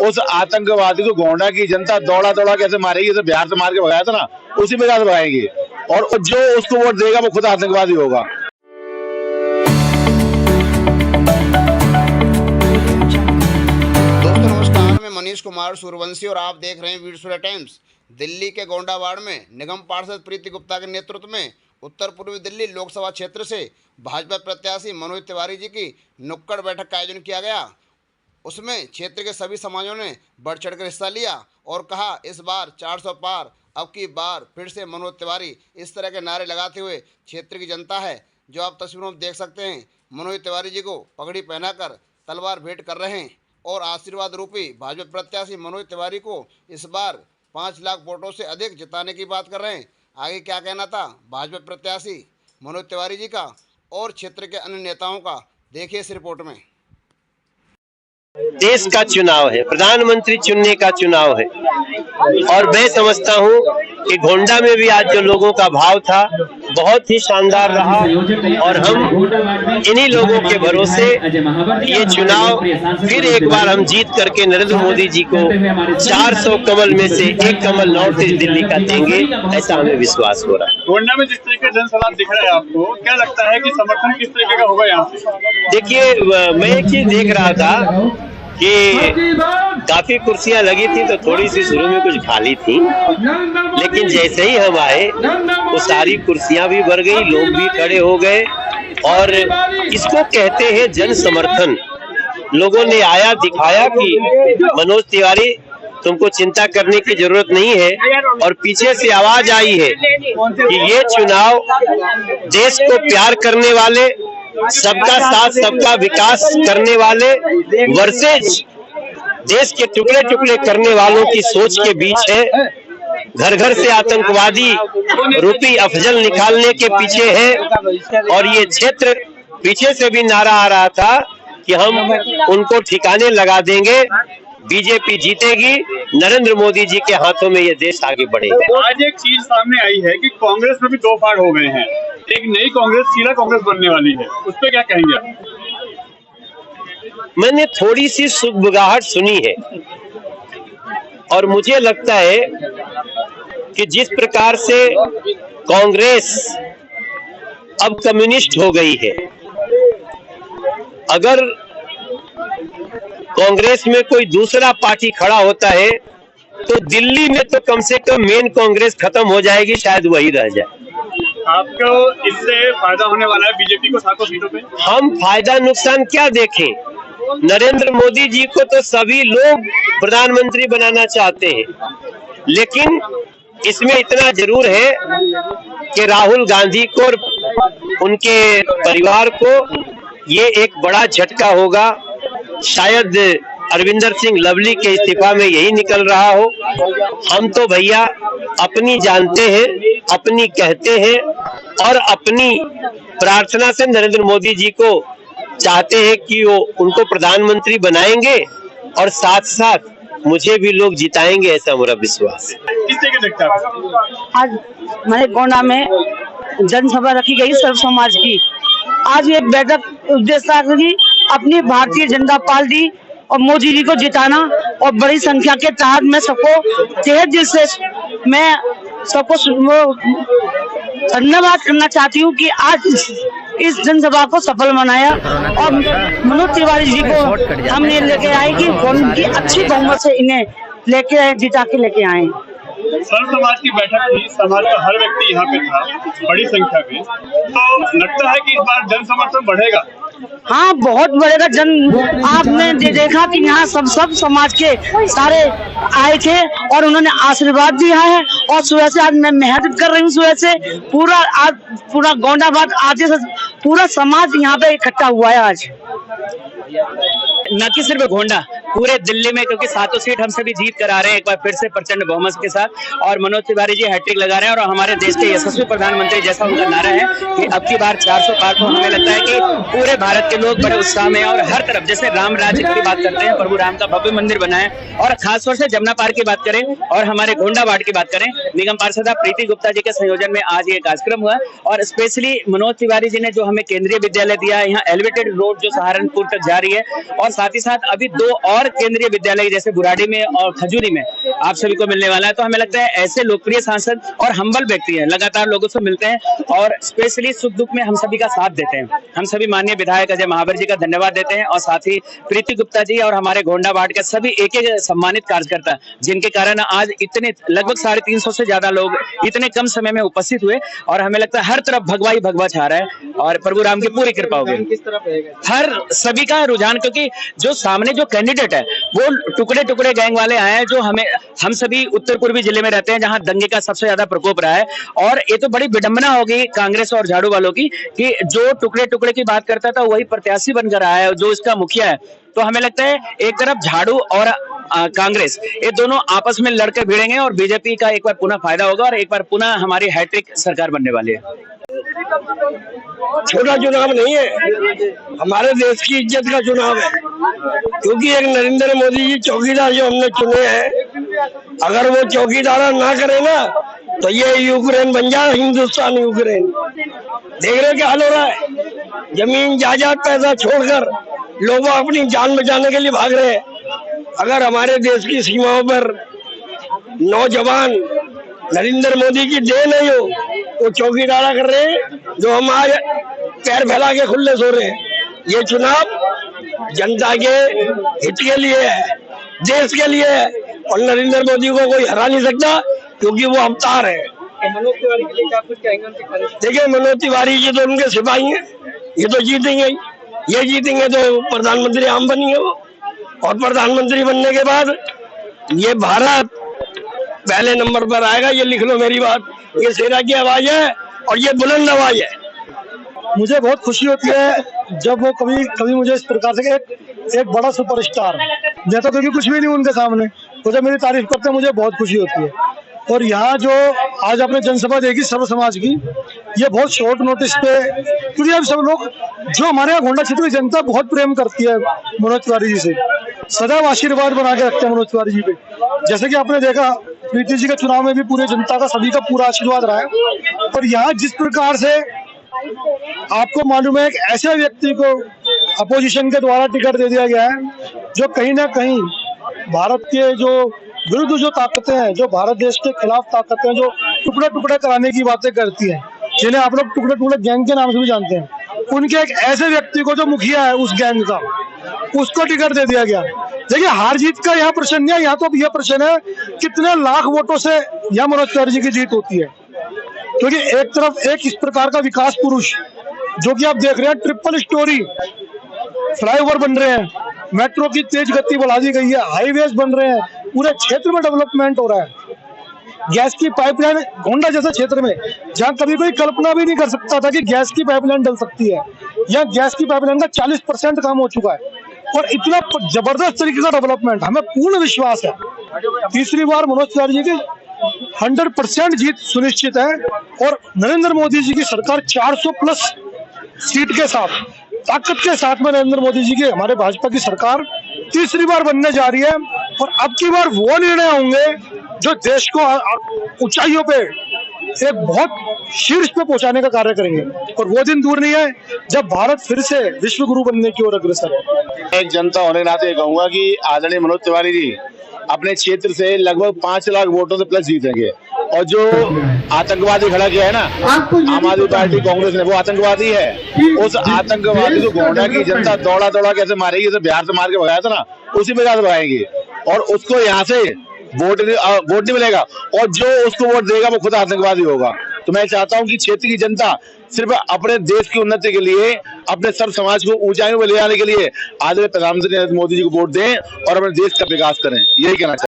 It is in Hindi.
उस आतंकवादी को गोंडा की जनता दौड़ा दौड़ा कैसे मारेगी, जैसे बिहार से मार के भगाया था ना, उसी प्रकार से भगाएंगे। और जो उसको वोट देगा वो खुद आतंकवादी होगा। दोस्तों नमस्कार, मैं मनीष कुमार सूर्यवंशी और आप देख रहे हैं वीर सूर्य टाइम्स। दिल्ली के गोंडा वार्ड में निगम पार्षद प्रीति गुप्ता के नेतृत्व में उत्तर पूर्वी दिल्ली लोकसभा क्षेत्र से भाजपा प्रत्याशी मनोज तिवारी जी की नुक्कड़ बैठक का आयोजन किया गया। उसमें क्षेत्र के सभी समाजों ने बढ़ चढ़कर हिस्सा लिया और कहा, इस बार 400 पार, अब की बार फिर से मनोज तिवारी, इस तरह के नारे लगाते हुए क्षेत्र की जनता है जो आप तस्वीरों में देख सकते हैं, मनोज तिवारी जी को पगड़ी पहनाकर तलवार भेंट कर रहे हैं और आशीर्वाद रूपी भाजपा प्रत्याशी मनोज तिवारी को इस बार 5 लाख वोटों से अधिक जिताने की बात कर रहे हैं। आगे क्या कहना था भाजपा प्रत्याशी मनोज तिवारी जी का और क्षेत्र के अन्य नेताओं का, देखिए इस रिपोर्ट में। देश का चुनाव है, प्रधानमंत्री चुनने का चुनाव है और मैं समझता हूं कि गोंडा में भी आज जो लोगों का भाव था बहुत ही शानदार रहा और हम इन्हीं लोगों के भरोसे ये चुनाव फिर एक बार हम जीत करके नरेंद्र मोदी जी को 400 कमल में से 1 कमल नॉर्थ ईस्ट दिल्ली का देंगे, ऐसा हमें विश्वास हो रहा है। गोंडा में जिस तरीके का जनसलाब दिख रहा है, आपको क्या लगता है कि समर्थन किस तरीके का होगा यहाँ से? देखिए, मैं एक चीज देख रहा था कि काफी कुर्सियां लगी थी तो थोड़ी सी शुरू में कुछ खाली थी, लेकिन जैसे ही हम आए वो सारी कुर्सियां भी भर गई, लोग भी खड़े हो गए और इसको कहते हैं जन समर्थन। लोगों ने आया, दिखाया कि मनोज तिवारी तुमको चिंता करने की जरूरत नहीं है और पीछे से आवाज आई है कि ये चुनाव देश को प्यार करने वाले, सबका साथ सबका विकास करने वाले वर्सेज देश के टुकड़े टुकड़े करने वालों की सोच के बीच है। घर घर से आतंकवादी रूपी अफजल निकालने के पीछे है और ये क्षेत्र पीछे से भी नारा आ रहा था कि हम उनको ठिकाने लगा देंगे, बीजेपी जीतेगी, नरेंद्र मोदी जी के हाथों में ये देश आगे बढ़ेगा। आज एक चीज सामने आई है कि कांग्रेस में भी 2 फाड़ हो गए हैं, एक नई कांग्रेस, शीला कांग्रेस बनने वाली है, उस पर क्या कहेंगे आप? मैंने थोड़ी सी सुगबुगाहट सुनी है और मुझे लगता है कि जिस प्रकार से कांग्रेस अब कम्युनिस्ट हो गई है, अगर कांग्रेस में कोई दूसरा पार्टी खड़ा होता है तो दिल्ली में तो कम से कम मेन कांग्रेस खत्म हो जाएगी, शायद वही रह जाए। आपको इससे फायदा होने वाला है बीजेपी को 700 सीटों पे? हम फायदा नुकसान क्या देखें, नरेंद्र मोदी जी को तो सभी लोग प्रधानमंत्री बनाना चाहते हैं, लेकिन इसमें इतना जरूर है कि राहुल गांधी को और उनके परिवार को ये एक बड़ा झटका होगा। शायद अरविंदर सिंह लवली के इस्तीफा में यही निकल रहा हो। हम तो भैया अपनी जानते हैं, अपनी कहते हैं और अपनी प्रार्थना से नरेंद्र मोदी जी को चाहते हैं कि वो उनको प्रधानमंत्री बनाएंगे और साथ साथ मुझे भी लोग जिताएंगे, ऐसा मेरा विश्वास है। किस तरीके देखते हैं आप? आज हमारे गोंडा में जनसभा रखी गई सर्व समाज की। आज ये बैठक उद्देश्य की अपनी भारतीय जनता पार्टी और मोदी जी को जिताना और बड़ी संख्या के तहत मैं सबको तहे दिल से मैं सबको धन्यवाद करना चाहती हूँ कि आज इस जनसभा को सफल बनाया और मनोज तिवारी जी को हम ये लेके आए कि उनकी अच्छी बहुमत से इन्हें लेके आए, जिता के लेके आए। सर्व समाज की बैठक थी, समाज का हर व्यक्ति यहाँ पे था बड़ी संख्या में, तो लगता है कि इस बार जन समर्थन बढ़ेगा? हाँ, बहुत बढ़ेगा। आपने देखा कि यहाँ सब समाज के सारे आए थे और उन्होंने आशीर्वाद दिया है और सुबह से आज मैं मेहनत कर रही हूँ, सुबह से पूरा गोंडाबाद आज से पूरा समाज यहाँ पे इकट्ठा हुआ है आज। न कि सिर्फ गोंडा, पूरे दिल्ली में, क्योंकि 7 सीट हम सभी जीत कर आ रहे हैं एक बार फिर से प्रचंड बहुमत के साथ और मनोज तिवारी जी हैट्रिक लगा रहे हैं और हमारे देश के यशस्वी प्रधानमंत्री जैसा उनका नारा है कि अब की बार 400 पार, तो हमें लगता है कि पूरे भारत के लोग बड़े उत्साह में और हर तरफ, जैसे राम राज्य की बात करते हैं, प्रभु राम का भव्य मंदिर बना है और खासतौर से जमुना पार्क की बात करें और हमारे गोंडा वार्ड की बात करें, निगम पार्षद प्रीति गुप्ता जी के संयोजन में आज ये कार्यक्रम हुआ और स्पेशली मनोज तिवारी जी ने जो हमें केंद्रीय विद्यालय दिया, यहाँ एलिवेटेड रोड जो सहारनपुर तक जा रही है और साथ ही साथ अभी 2 और और केंद्रीय विद्यालय जैसे बुराड़ी में और खजूरी में आप सभी को मिलने वाला है। तो हमें लगता है ऐसे लोकप्रिय सांसद और हम्बल व्यक्ति हैं, लगातार लोगों से मिलते हैं और स्पेशली सुख दुख में हम सभी का साथ देते हैं। हम सभी माननीय विधायक अजय महावर जी का धन्यवाद देते हैं और साथ ही प्रीति गुप्ता जी और हमारे गोंडा वार्ड के सभी एक सम्मानित कार्यकर्ता, जिनके कारण आज इतने लगभग 350 से ज्यादा लोग इतने कम समय में उपस्थित हुए और हमें लगता है हर तरफ भगवा ही भगवा छा रहा है और प्रभु राम की पूरी कृपा होगी। किस तरफ रहेगा? हर सभी का रुझान, क्योंकि जो सामने जो कैंडिडेट है वो टुकड़े टुकड़े गैंग वाले आए हैं, जो हम सभी उत्तर पूर्वी जिले में रहते हैं जहां दंगे का सबसे ज्यादा प्रकोप रहा है। और ये तो बड़ी विडंबना होगी कांग्रेस और झाड़ू वालों की कि जो टुकड़े टुकड़े की बात करता था वही प्रत्याशी बनकर आया है, जो इसका मुखिया है। तो हमें लगता है एक तरफ झाड़ू और कांग्रेस ये दोनों आपस में लड़के भिड़ेंगे और बीजेपी का एक बार पुनः फायदा होगा और एक बार पुनः हमारी हैट्रिक सरकार बनने वाली है। छोटा चुनाव नहीं है, हमारे देश की इज्जत का चुनाव है, क्योंकि एक नरेंद्र मोदी जी चौकीदार जो हमने चुने हैं, अगर वो चौकीदार ना करे ना तो ये यूक्रेन बन जाए, हिंदुस्तान यूक्रेन। देख रहे क्या हाल हो रहा है, जमीन जायदाद पैसा छोड़कर लोग अपनी जान बचाने के लिए भाग रहे हैं। अगर हमारे देश की सीमाओं पर नौजवान नरेंद्र मोदी की देन नहीं हो, वो चौकीदारा कर रहे हैं, जो हम आज पैर फैला के खुले सो रहे हैं। ये चुनाव जनता के हित के लिए है, देश के लिए है और नरेंद्र मोदी को कोई हरा नहीं सकता, क्योंकि वो अवतार है। मनोज तिवारी के लिए क्या कुछ कहेंगे? देखिए, मनोज तिवारी जी तो उनके सिपाही हैं, ये तो जीतेंगे ही। ये जीतेंगे तो प्रधानमंत्री आम बनेंगे वो, और प्रधानमंत्री बनने के बाद ये भारत पहले नंबर पर आएगा। ये लिख लो मेरी बात, ये शेरा की आवाज है और ये बुलंद आवाज है। मुझे बहुत खुशी होती है जब वो कभी मुझे इस प्रकार से एक बड़ा सुपरस्टार, मैं तो क्योंकि कुछ भी नहीं उनके सामने, तो जब मेरी तारीफ करते हैं मुझे बहुत खुशी होती है। और यहाँ जो आज आपने जनसभा देखी सर्व समाज की, ये बहुत शॉर्ट नोटिस पे, क्योंकि अब सब लोग जो हमारे यहाँ गोंडा क्षेत्र की जनता बहुत प्रेम करती है मनोज तिवारी जी से, सदैव आशीर्वाद बना के रखते हैं मनोज तिवारी जी पे। जैसे कि आपने देखा प्रीति जी के चुनाव में भी पूरे जनता का सभी का पूरा आशीर्वाद रहा है। और यहाँ जिस प्रकार से आपको मालूम है, एक ऐसे व्यक्ति को अपोजिशन के द्वारा टिकट दे दिया गया है जो कहीं ना कहीं भारत के जो विरुद्ध जो ताकतें हैं, जो भारत देश के खिलाफ ताकतें हैं, जो टुकड़े टुकड़े कराने की बातें करती हैं, जिन्हें आप लोग टुकड़े टुकड़े गैंग के नाम से भी जानते हैं, उनके एक ऐसे व्यक्ति को जो मुखिया है उस गैंग का, उसको टिकट दे दिया गया। देखिए, हार जीत का यहाँ प्रश्न नहीं है, यहाँ तो यह प्रश्न है कितने लाख वोटों से यहाँ मनोज तिवारी जी की जीत होती है। क्योंकि एक तरफ एक इस प्रकार का विकास पुरुष, जो कि आप देख रहे हैं, ट्रिपल स्टोरी फ्लाईओवर बन रहे हैं, मेट्रो की तेज गति बढ़ा दी गई है, हाईवेज बन रहे हैं, पूरे क्षेत्र में डेवलपमेंट हो रहा है। गैस की पाइपलाइन गोंडा जैसे क्षेत्र में, जहां कभी कोई कल्पना भी नहीं कर सकता था कि गैस की पाइपलाइन डल सकती है, यहाँ गैस की पाइपलाइन का 40% काम हो चुका है और इतना जबरदस्त तरीके का डेवलपमेंट, हमें पूर्ण विश्वास है तीसरी बार मनोज तिवारी जी की 100% जीत सुनिश्चित है। और नरेंद्र मोदी जी की सरकार 400+ सीट के साथ, ताकत के साथ में नरेंद्र मोदी जी की हमारे भाजपा की सरकार तीसरी बार बनने जा रही है। और अब की बार वो निर्णय होंगे जो देश को ऊंचाइयों पे एक बहुत शीर्ष पे पहुंचाने का कार्य करेंगे। और वो दिन दूर नहीं है जब भारत फिर से विश्व गुरु बनने की ओर अग्रसर है। एक जनता होने के नाते कहूंगा कि आदरणीय मनोज तिवारी जी अपने क्षेत्र से लगभग 5 लाख वोटों से प्लस जीतेंगे। और जो आतंकवादी खड़ा किया है ना आम आदमी पार्टी कांग्रेस ने, वो आतंकवादी है। उस आतंकवादी को गोंडा की जनता दौड़ा दौड़ा कैसे मारेगी, जैसे बिहार से मार के भगाया था ना, उसी प्रकार से भगाएंगे। और उसको यहाँ से वोट नहीं मिलेगा, और जो उसको वोट देगा वो खुद आतंकवादी होगा। तो मैं चाहता हूँ कि क्षेत्र की जनता सिर्फ अपने देश की उन्नति के लिए, अपने सर्व समाज को ऊंचाइयों में ले जाने के लिए आदरणीय प्रधानमंत्री नरेंद्र मोदी जी को वोट दें और अपने देश का विकास करें, यही कहना चाहता हूँ।